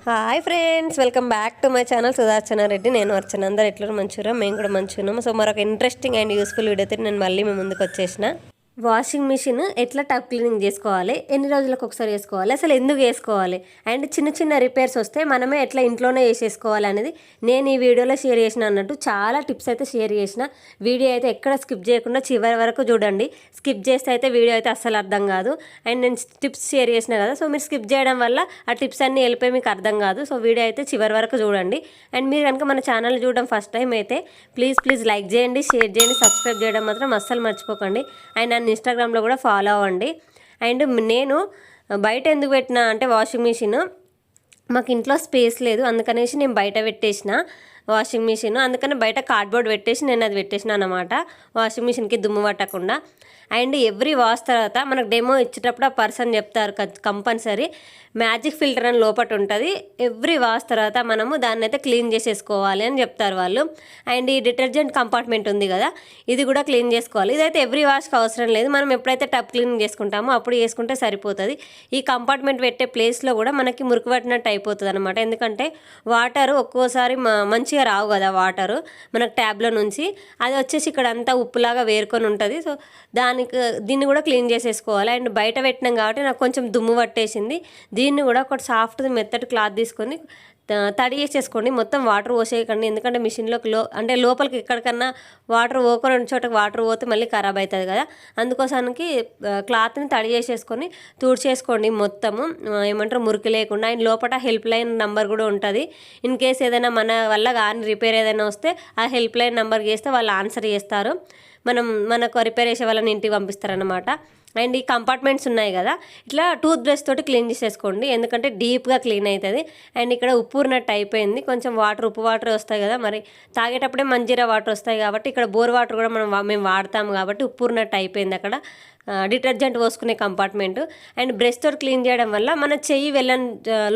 Hi friends, welcome back to my channel Sudarshana Reddy. నేను అర్చన. అందరు ఎట్లా మంచిగా, మేము కూడా మంచిగా ఉన్నాము. సో మరొక ఇంట్రెస్టింగ్ అండ్ యూస్ఫుల్ వీడియోతో నేను మళ్ళీ మీ ముందుకు వచ్చేసిన. వాషింగ్ మిషన్ ఎట్లా టబ్ క్లీనింగ్ చేసుకోవాలి, ఎన్ని రోజులకు ఒకసారి వేసుకోవాలి, అసలు ఎందుకు వేసుకోవాలి, అండ్ చిన్న చిన్న రిపేర్స్ వస్తే మనమే ఎట్లా ఇంట్లోనే వేసేసుకోవాలి అనేది నేను ఈ వీడియోలో షేర్ చేసిన అన్నట్టు. చాలా టిప్స్ అయితే షేర్ చేసిన. వీడియో అయితే ఎక్కడ స్కిప్ చేయకుండా చివరి వరకు చూడండి. స్కిప్ చేస్తే అయితే వీడియో అయితే అస్సలు అర్థం కాదు. అండ్ నేను టిప్స్ షేర్ చేసిన కదా, సో మీరు స్కిప్ చేయడం వల్ల ఆ టిప్స్ అన్నీ వెళ్ళిపోయి మీకు అర్థం కాదు. సో వీడియో అయితే చివరి వరకు చూడండి. అండ్ మీరు కనుక మన ఛానల్ చూడడం ఫస్ట్ టైం అయితే ప్లీజ్ లైక్ చేయండి, షేర్ చేయండి, సబ్స్క్రైబ్ చేయడం మాత్రం అస్సలు మర్చిపోకండి. అండ్ నన్ను ఇన్స్టాగ్రామ్లో కూడా ఫాలో అవ్వండి. అండ్ నేను బయట ఎందుకు పెట్టినా అంటే వాషింగ్ మిషన్ మాకు ఇంట్లో స్పేస్ లేదు, అందుకనేసి నేను బయట పెట్టేసిన వాషింగ్ మిషన్. అందుకని బయట కార్డ్బోర్డ్ పెట్టేసి నేను అది పెట్టేసిన అనమాట, వాషింగ్ మిషన్కి దుమ్ము పట్టకుండా. అండ్ ఎవ్రీ వాష్ తర్వాత మనకు డెమో ఇచ్చేటప్పుడు ఆ పర్సన్ చెప్తారు కంపల్సరీ మ్యాజిక్ ఫిల్టర్ అని లోపల ఉంటుంది. ఎవ్రీ వాష్ తర్వాత మనము దాన్ని అయితే క్లీన్ చేసేసుకోవాలి అని చెప్తారు వాళ్ళు. అండ్ ఈ డిటర్జెంట్ కంపార్ట్మెంట్ ఉంది కదా, ఇది కూడా క్లీన్ చేసుకోవాలి. ఇదైతే ఎవ్రీ వాష్కి అవసరం లేదు, మనం ఎప్పుడైతే టబ్ క్లీనింగ్ చేసుకుంటామో అప్పుడు చేసుకుంటే సరిపోతుంది. ఈ కంపార్ట్మెంట్ పెట్టే ప్లేస్లో కూడా మనకి మురికి పట్టినట్టు అయిపోతుంది అనమాట. ఎందుకంటే వాటర్ ఒక్కోసారి మంచిగా రావు కదా, వాటరు మనకు ట్యాబ్లో నుంచి అది వచ్చేసి ఇక్కడ అంతా ఉప్పులాగా వేరుకొని ఉంటుంది. సో దీన్ని కూడా క్లీన్ చేసేసుకోవాలి. అండ్ బయట పెట్టినాం కాబట్టి నాకు కొంచెం దుమ్ము పట్టేసింది. దీన్ని కూడా ఒక సాఫ్ట్ మెత్తటి క్లాత్ తీసుకొని తడి చేసేసుకోండి. మొత్తం వాటర్ పోసేయకండి, ఎందుకంటే మిషన్లోకి అంటే లోపలికి ఎక్కడికన్నా వాటర్ పోక రెండు చోటకి వాటర్ పోతే మళ్ళీ ఖరాబ్ అవుతుంది కదా. అందుకోసానికి క్లాత్ని తడి చేసేసుకొని తుడిచేసుకోండి మొత్తము, ఏమంటారు మురికి లేకుండా. అండ్ లోపల హెల్ప్ లైన్ నెంబర్ కూడా ఉంటుంది. ఇన్ కేస్ ఏదైనా మన వల్ల కానీ రిపేర్ ఏదైనా వస్తే ఆ హెల్ప్ లైన్ నెంబర్ చేస్తే వాళ్ళు ఆన్సర్ చేస్తారు. మనకు రిపేర్ చేసే వాళ్ళని ఇంటికి పంపిస్తారనమాట. అండ్ ఈ కంపార్ట్మెంట్స్ ఉన్నాయి కదా, ఇట్లా టూత్ బ్రష్ తోటి క్లీన్ చేసేసుకోండి, ఎందుకంటే డీప్గా క్లీన్ అవుతుంది. అండ్ ఇక్కడ ఉప్పున్నట్టు అయిపోయింది, కొంచెం ఉప్పు వాటర్ వస్తాయి కదా, మరి తాగేటప్పుడే మంజీరా వాటర్ వస్తాయి కాబట్టి ఇక్కడ బోర్ వాటర్ కూడా మేము వాడతాము కాబట్టి ఉప్పున్నట్టు అయిపోయింది అక్కడ డిటర్జెంట్ పోసుకునే కంపార్ట్మెంట్. అండ్ బ్రష్ తోటి క్లీన్ చేయడం వల్ల మన చెయ్యి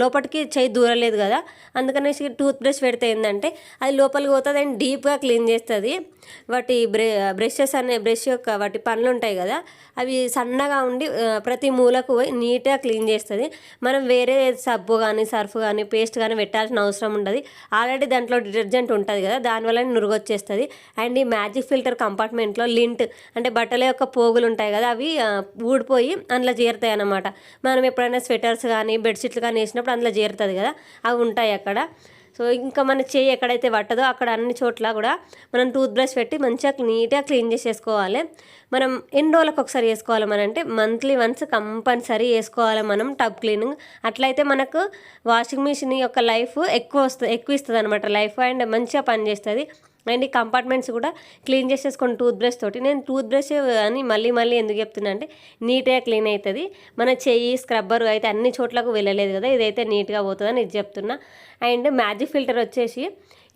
లోపలికి చెయ్యి దూరలేదు కదా, అందుకనేసి టూత్ బ్రష్ పెడితే ఏంటంటే అది లోపలికి పోతుంది అండ్ డీప్గా క్లీన్ చేస్తుంది. వాటి బ్రష్ యొక్క వాటి పనులు ఉంటాయి కదా, అవి సన్నగా ఉండి ప్రతి మూలకు పోయి నీట్గా క్లీన్ చేస్తుంది. మనం వేరే సబ్బు కానీ సర్ఫ్ కానీ పేస్ట్ కానీ పెట్టాల్సిన అవసరం ఉండదు, ఆల్రెడీ దాంట్లో డిటర్జెంట్ ఉంటుంది కదా, దానివల్ల నురుగు వచ్చేస్తుంది. అండ్ ఈ మ్యాజిక్ ఫిల్టర్ కంపార్ట్మెంట్లో లింట్ అంటే బట్టల యొక్క పోగులు ఉంటాయి కదా, అవి ఊడిపోయి అందులో చేరుతాయి అన్నమాట. మనం ఎప్పుడైనా స్వెటర్స్ కానీ బెడ్షీట్లు కానీ వేసినప్పుడు అందులో చేరుతుంది కదా, అవి ఉంటాయి అక్కడ. సో ఇంకా మన చేయి ఎక్కడైతే పట్టదో అక్కడ అన్ని చోట్ల కూడా మనం టూత్ బ్రష్ పెట్టి మంచిగా నీట్గా క్లీన్ చేసేసుకోవాలి. మనం ఎన్ని రోజులకు ఒకసారి వేసుకోవాలి, అంటే మంత్లీ వన్స్ కంపల్సరీ వేసుకోవాలి మనం టబ్ క్లీనింగ్. అట్లయితే మనకు వాషింగ్ మిషన్ యొక్క లైఫ్ ఎక్కువ ఇస్తుంది అనమాట లైఫ్, అండ్ మంచిగా పనిచేస్తుంది. అండ్ ఈ కంపార్ట్మెంట్స్ కూడా క్లీన్ చేసేసుకోండి టూత్ బ్రష్ తోటి. నేను టూత్ బ్రష్ అని మళ్ళీ ఎందుకు చెప్తున్నా అంటే నీట్గా క్లీన్ అవుతుంది. మన చెయ్యి స్క్రబ్బర్ అయితే అన్ని చోట్లకు వెళ్ళలేదు కదా, ఇదైతే నీట్గా పోతుందని ఇది చెప్తున్నా. అండ్ మ్యాజిక్ ఫిల్టర్ వచ్చేసి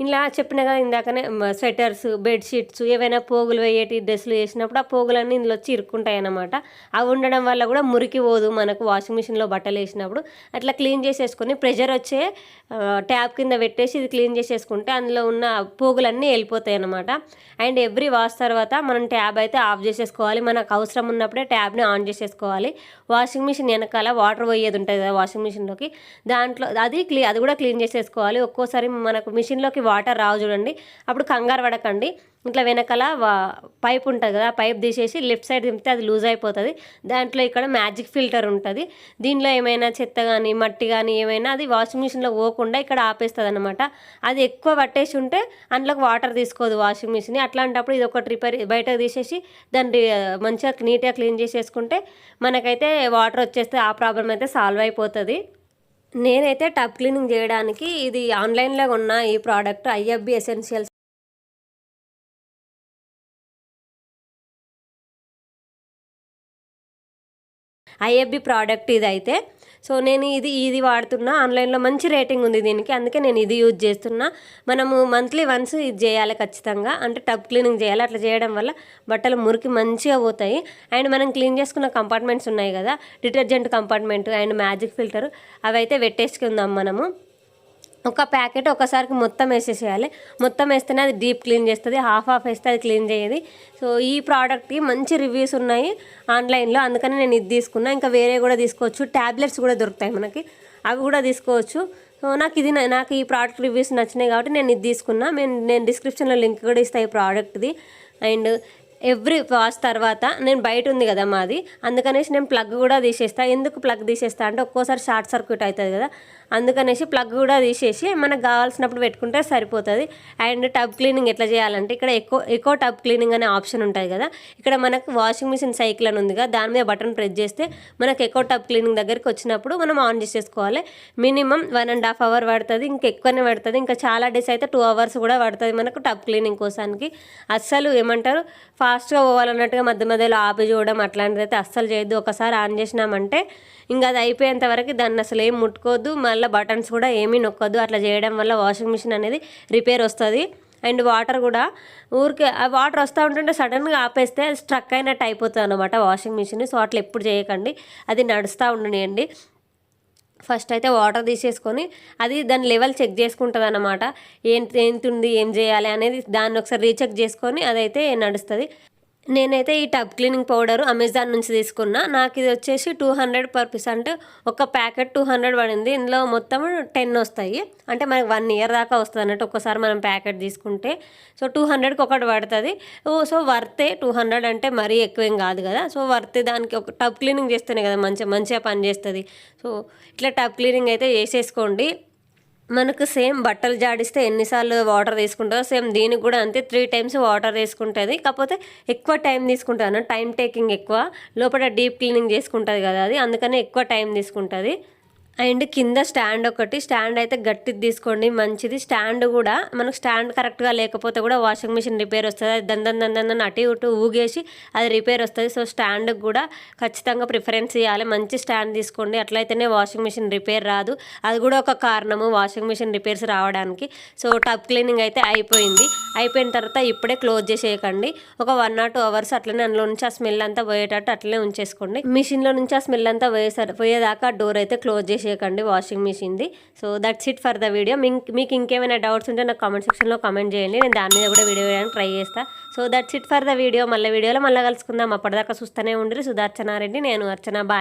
ఇలా చెప్పిన కదా ఇందాకనే, స్వెటర్స్ బెడ్షీట్స్ ఏవైనా పోగులు వేయేటి డ్రెస్సులు వేసినప్పుడు ఆ పోగులన్నీ ఇందులో వచ్చి ఇరుక్కుంటాయి అన్నమాట. అవి ఉండడం వల్ల కూడా మురికి పోదు మనకు వాషింగ్ మిషన్లో బట్టలు వేసినప్పుడు. అట్లా క్లీన్ చేసేసుకొని ప్రెషర్ వచ్చే ట్యాప్ కింద పెట్టేసి ఇది క్లీన్ చేసేసుకుంటే అందులో ఉన్న పోగులన్నీ వెళ్ళిపోతాయి అన్నమాట. అండ్ ఎవ్రీ వాష్ తర్వాత మనం ట్యాబ్ అయితే ఆఫ్ చేసేసుకోవాలి, మనకు అవసరం ఉన్నప్పుడే ట్యాబ్ని ఆన్ చేసేసుకోవాలి. వాషింగ్ మిషన్ వెనకాల వాటర్ పోయేది ఉంటుంది కదా వాషింగ్ మిషన్లోకి, దాంట్లో అది కూడా క్లీన్ చేసేసుకోవాలి. ఒక్కోసారి మనకు మిషన్లోకి వాటర్ రావు చూడండి, అప్పుడు కంగారు పడకండి. ఇట్లా వెనకాల పైప్ ఉంటుంది కదా, పైప్ తీసేసి లెఫ్ట్ సైడ్ తింపితే అది లూజ్ అయిపోతుంది. దాంట్లో ఇక్కడ మ్యాజిక్ ఫిల్టర్ ఉంటుంది, దీనిలో ఏమైనా చెత్త కానీ మట్టి కానీ ఏమైనా అది వాషింగ్ మిషన్లో పోకుండా ఇక్కడ ఆపేస్తుంది అనమాట. అది ఎక్కువ పట్టేసి ఉంటే అందులోకి వాటర్ తీసుకోదు వాషింగ్ మిషన్. అట్లాంటప్పుడు ఇది ఒకటి బయటకు తీసేసి దాన్ని మంచిగా నీట్గా క్లీన్ చేసేసుకుంటే మనకైతే వాటర్ వచ్చేస్తే ఆ ప్రాబ్లం అయితే సాల్వ్ అయిపోతుంది. నేనైతే టబ్ క్లీనింగ్ చేయడానికి ఇది ఆన్లైన్లో ఉన్న ఈ ప్రోడక్ట్ ఐఎఫ్బి ఎసెన్షియల్స్ ప్రోడక్ట్ ఇదైతే. సో నేను ఇది వాడుతున్నా, ఆన్లైన్లో మంచి రేటింగ్ ఉంది దీనికి, అందుకే నేను ఇది యూజ్ చేస్తున్నా. మనము మంత్లీ వన్స్ ఇది చేయాలి ఖచ్చితంగా, అంటే టబ్ క్లీనింగ్ చేయాలి. అట్లా చేయడం వల్ల బట్టలు మురికి మంచిగా పోతాయి. అండ్ మనం క్లీన్ చేసుకున్న కంపార్ట్మెంట్స్ ఉన్నాయి కదా, detergent compartment and magic filter, అవి అయితే పెట్టేసుకుందాం మనము. ఒక ప్యాకెట్ ఒకసారికి మొత్తం వేసేసేయాలి, మొత్తం వేస్తేనే అది డీప్ క్లీన్ చేస్తుంది, హాఫ్ వేస్తే అది క్లీన్ చేయదు. సో ఈ ప్రోడక్ట్కి మంచి రివ్యూస్ ఉన్నాయి ఆన్లైన్లో, అందుకని నేను ఇది తీసుకున్నా. ఇంకా వేరే కూడా తీసుకోవచ్చు, ట్యాబ్లెట్స్ కూడా దొరుకుతాయి మనకి, అవి కూడా తీసుకోవచ్చు. సో నాకు ఈ ప్రోడక్ట్ రివ్యూస్ నచ్చినాయి కాబట్టి నేను ఇది తీసుకున్నా. నేను డిస్క్రిప్షన్లో లింక్ కూడా ఇస్తాను ఈ ప్రోడక్ట్ది. అండ్ ఎవ్రీ వాష్ తర్వాత నేను బయట ఉంది కదా మాది, అందుకనేసి నేను ప్లగ్ కూడా తీసేస్తాను. ఎందుకు ప్లగ్ తీసేస్తా అంటే ఒక్కోసారి షార్ట్ సర్క్యూట్ అవుతుంది కదా, అందుకనేసి ప్లగ్ కూడా తీసేసి మనకు కావాల్సినప్పుడు పెట్టుకుంటే సరిపోతుంది. అండ్ టబ్ క్లీనింగ్ ఎట్లా చేయాలంటే ఇక్కడ ఎకో టబ్ క్లీనింగ్ అనే ఆప్షన్ ఉంటుంది కదా, ఇక్కడ మనకు వాషింగ్ మిషన్ సైకిల్ అని ఉంది కదా, దాని మీద బటన్ ప్రెస్ చేస్తే మనకు ఎకో టబ్ క్లీనింగ్ దగ్గరికి వచ్చినప్పుడు మనం ఆన్ చేసేసుకోవాలి. మినిమం 1.5 hours పడుతుంది, ఇంకెక్కువనే పడుతుంది. ఇంకా చాలా డేస్ అయితే 2 hours కూడా పడుతుంది మనకు టబ్ క్లీనింగ్ కోసానికి. అస్సలు ఏమంటారు ఫాస్ట్గా పోవాలన్నట్టుగా మధ్య మధ్యలో ఆపి చూడడం అట్లాంటిది అయితే అస్సలు చేయొద్దు. ఒకసారి ఆన్ చేసినామంటే ఇంకా అది అయిపోయేంత వరకు దాన్ని అసలు ఏం ముట్టుకోవద్దు, మళ్ళీ బటన్స్ కూడా ఏమీ నొక్కొద్దు. అట్లా చేయడం వల్ల వాషింగ్ మిషన్ అనేది రిపేర్ వస్తుంది. అండ్ వాటర్ కూడా ఊరికే ఆ వాటర్ వస్తూ ఉంటుంటే సడన్గా ఆపేస్తే అది స్ట్రక్ అయినట్టు అయిపోతుంది అన్నమాట వాషింగ్ మిషన్. సో అట్లా ఎప్పుడు చేయకండి, అది నడుస్తూ ఉండనియండి. ఫస్ట్ అయితే వాటర్ తీసేసుకొని అది దాని లెవెల్ చెక్ చేసుకుంటుంది అన్నమాట, ఏంతుంది ఏం చేయాలి అనేది దాన్ని ఒకసారి రీచెక్ చేసుకొని అదైతే నడుస్తుంది. నేనైతే ఈ టబ్ క్లీనింగ్ పౌడర్ అమెజాన్ నుంచి తీసుకున్నా. నాకు ఇది వచ్చేసి 200 per piece, అంటే ఒక ప్యాకెట్ 200 పడింది. ఇందులో మొత్తం 10 వస్తాయి, అంటే మనకి 1 year దాకా వస్తుంది అన్నట్టు ఒక్కసారి మనం ప్యాకెట్ తీసుకుంటే. సో 200కి ఒకటి పడుతుంది. సో వర్తే 200 అంటే మరీ ఎక్కువేం కాదు కదా. సో వర్తే దానికి ఒక టబ్ క్లీనింగ్ చేస్తేనే కదా మంచిగా పని చేస్తుంది. సో ఇట్లా టబ్ క్లీనింగ్ అయితే చేసేసుకోండి. మనకు సేమ్ బట్టలు జాడిస్తే ఎన్నిసార్లు వాటర్ తీసుకుంటుందో సేమ్ దీనికి కూడా అంతే 3 times వాటర్ తీసుకుంటుంది. కాకపోతే ఎక్కువ టైం తీసుకుంటుంది అన్న, టైం టేకింగ్ ఎక్కువ. లోపల డీప్ క్లీనింగ్ చేసుకుంటుంది కదా అది, అందుకని ఎక్కువ టైం తీసుకుంటుంది. అండ్ కింద స్టాండ్ అయితే గట్టిది తీసుకోండి, మంచిది. స్టాండ్ కూడా మనకు స్టాండ్ కరెక్ట్గా లేకపోతే కూడా వాషింగ్ మిషన్ రిపేర్ వస్తుంది. అది దందని అటు ఇటు ఊగేసి అది రిపేర్ వస్తుంది. సో స్టాండ్కి కూడా ఖచ్చితంగా ప్రిఫరెన్స్ ఇవ్వాలి, మంచి స్టాండ్ తీసుకోండి, అట్లయితేనే వాషింగ్ మిషన్ రిపేర్ రాదు. అది కూడా ఒక కారణము వాషింగ్ మిషన్ రిపేర్స్ రావడానికి. సో టబ్ క్లీనింగ్ అయితే అయిపోయిన తర్వాత ఇప్పుడే క్లోజ్ చేసేయకండి. ఒక 1 or 2 hours అట్లనే అందులో నుంచి ఆ స్మెల్ అంతా పోయేటట్టు అట్లనే ఉంచేసుకోండి. మిషన్లో నుంచి ఆ స్మెల్ అంతా పోయేదాకా డోర్ అయితే క్లోజ్ చేయకండి వాషింగ్ మిషన్ది. So that's it for the video. మీకు ఇంకేమైనా డౌట్స్ ఉంటే నాకు కామెంట్ సెక్షన్లో కామెంట్ చేయండి, నేను దాని మీద కూడా వీడియో వేయడానికి ట్రై చేస్తాను. So that's it for the video. మళ్ళీ వీడియోలో కలుసుకుందాం. అప్పటిదాకా చూస్తూనే ఉండి సుదర్శనారెడ్డి, నేను అర్చన. బాయ్.